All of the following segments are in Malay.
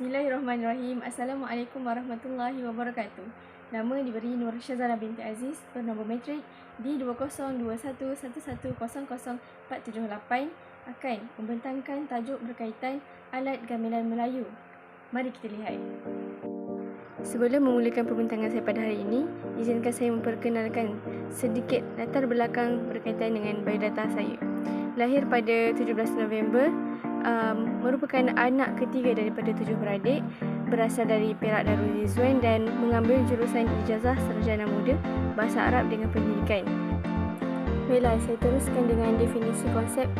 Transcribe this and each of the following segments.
Bismillahirrahmanirrahim. Assalamualaikum warahmatullahi wabarakatuh. Nama diberi Nur Syazana binti Aziz, bernombor metrik D202111000478, akan membentangkan tajuk berkaitan alat gamelan Melayu. Mari kita lihat. Sebelum memulakan pembentangan saya pada hari ini, izinkan saya memperkenalkan sedikit latar belakang berkaitan dengan biodata saya. Lahir pada 17 November, merupakan anak ketiga daripada 7 beradik, berasal dari Perak Darul Rizwan dan mengambil jurusan ijazah sarjana muda bahasa Arab dengan pendidikan. Baiklah, saya teruskan dengan definisi konsep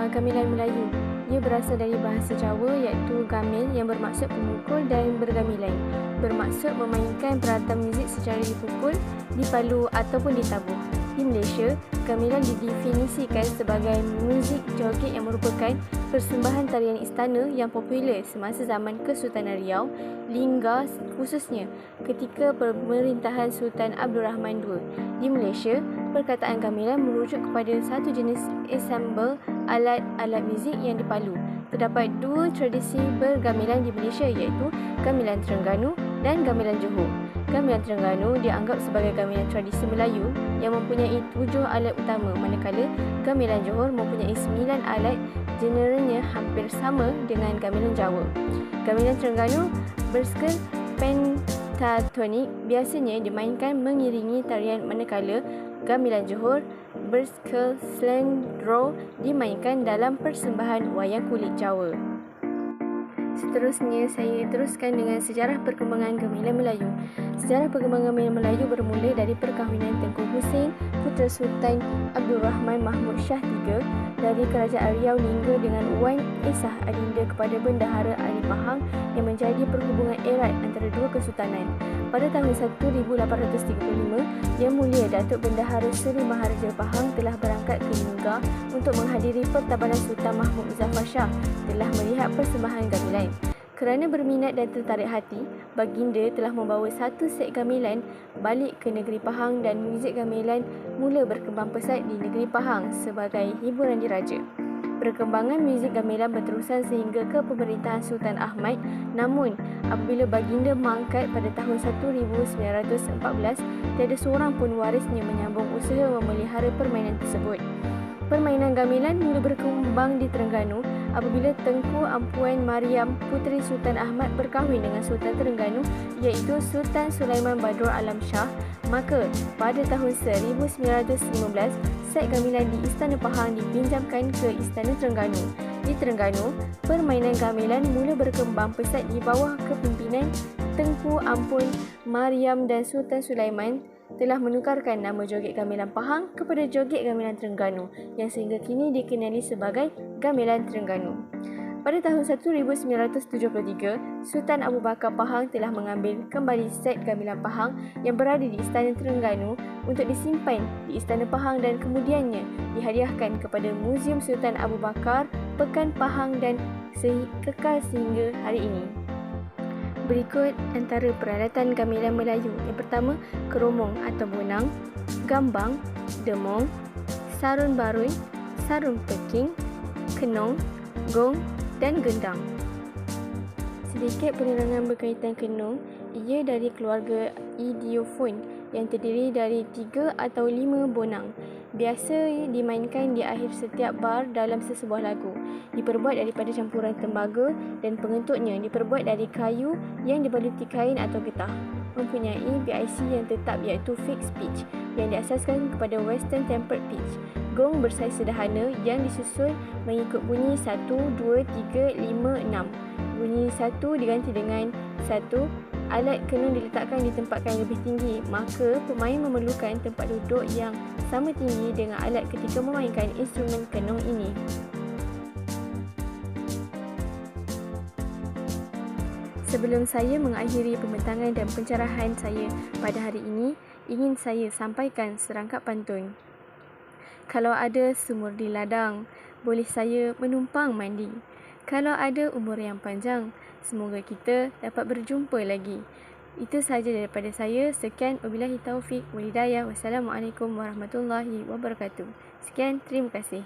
gamelan Melayu. Ia berasal dari bahasa Jawa iaitu gamil yang bermaksud pemukul dan bergamilan, bermaksud memainkan peralatan muzik secara dipukul, dipalu ataupun ditabuh. Di Malaysia, gamelan didefinisikan sebagai muzik joget yang merupakan persembahan tarian istana yang popular semasa zaman Kesultanan Riau, Lingga khususnya ketika pemerintahan Sultan Abdul Rahman II. Di Malaysia, perkataan gamelan merujuk kepada satu jenis ensemble alat-alat muzik yang dipalu. Terdapat dua tradisi bergamelan di Malaysia iaitu gamelan Terengganu dan gamelan Johor. Gamelan Terengganu dianggap sebagai gamelan tradisi Melayu yang mempunyai 7 alat utama, manakala gamelan Johor mempunyai 9 alat, generalnya hampir sama dengan gamelan Jawa. Gamelan Terengganu berskala pentatonik biasanya dimainkan mengiringi tarian, manakala gamelan Johor berskala slendro dimainkan dalam persembahan wayang kulit Jawa. Seterusnya, saya teruskan dengan sejarah perkembangan gamelan Melayu. Sejarah perkembangan gamelan Melayu bermula dari perkahwinan Tengku Hussein, putera Sultan Abdul Rahman Mahmud Shah III dari Kerajaan Riau Lingga dengan Wan Esah Adinda kepada Bendahara Ali Pahang yang menjadi perhubungan erat antara dua kesultanan. Pada tahun 1835, Yang Mulia Datuk Bendahara Seri Maharaja Pahang telah berangkat ke Lingga untuk menghadiri pertabanan Sultan Mahmud Muzaffar Shah telah melihat persembahan gamelan. Kerana berminat dan tertarik hati, baginda telah membawa satu set gamelan balik ke negeri Pahang dan muzik gamelan mula berkembang pesat di negeri Pahang sebagai hiburan diraja. Perkembangan muzik gamelan berterusan sehingga ke pemerintahan Sultan Ahmad, namun apabila baginda mangkat pada tahun 1914, tiada seorang pun warisnya menyambung usaha memelihara permainan tersebut. Permainan gamelan mula berkembang di Terengganu apabila Tengku Ampuan Mariam, puteri Sultan Ahmad, berkahwin dengan Sultan Terengganu iaitu Sultan Sulaiman Badrul Alam Shah. Maka pada tahun 1915, set gamelan di Istana Pahang dipinjamkan ke Istana Terengganu. Di Terengganu, permainan gamelan mula berkembang pesat di bawah kepimpinan Tengku Ampun Mariam dan Sultan Sulaiman telah menukarkan nama joget gamelan Pahang kepada joget gamelan Terengganu yang sehingga kini dikenali sebagai gamelan Terengganu. Pada tahun 1973, Sultan Abu Bakar Pahang telah mengambil kembali set gamelan Pahang yang berada di Istana Terengganu untuk disimpan di Istana Pahang dan kemudiannya dihadiahkan kepada Muzium Sultan Abu Bakar, Pekan Pahang dan kekal sehingga hari ini. Berikut antara peralatan gamelan Melayu. Yang pertama, keromong atau bonang, gambang, demong, sarun barun, sarun peking, kenong, gong dan gendang. Sedikit penerangan berkaitan kenong. Ia dari keluarga idiofon yang terdiri dari 3 atau 5 bonang. Biasa dimainkan di akhir setiap bar dalam sesebuah lagu. Diperbuat daripada campuran tembaga dan pengentutnya diperbuat dari kayu yang dibaluti kain atau getah. Mempunyai PIC yang tetap iaitu fixed pitch yang diasaskan kepada western tempered pitch. Gong bersaiz sederhana yang disusun mengikut bunyi 1, 2, 3, 5, 6. Bunyi 1 diganti dengan 1. Alat kenong diletakkan di tempat yang lebih tinggi, maka pemain memerlukan tempat duduk yang sama tinggi dengan alat ketika memainkan instrumen kenong ini. Sebelum saya mengakhiri pembentangan dan pencerahan saya pada hari ini, ingin saya sampaikan serangkap pantun. Kalau ada sumur di ladang, boleh saya menumpang mandi. Kalau ada umur yang panjang, semoga kita dapat berjumpa lagi. Itu sahaja daripada saya. Sekian, wabillahi taufik wal hidayah. Wassalamualaikum warahmatullahi wabarakatuh. Sekian, terima kasih.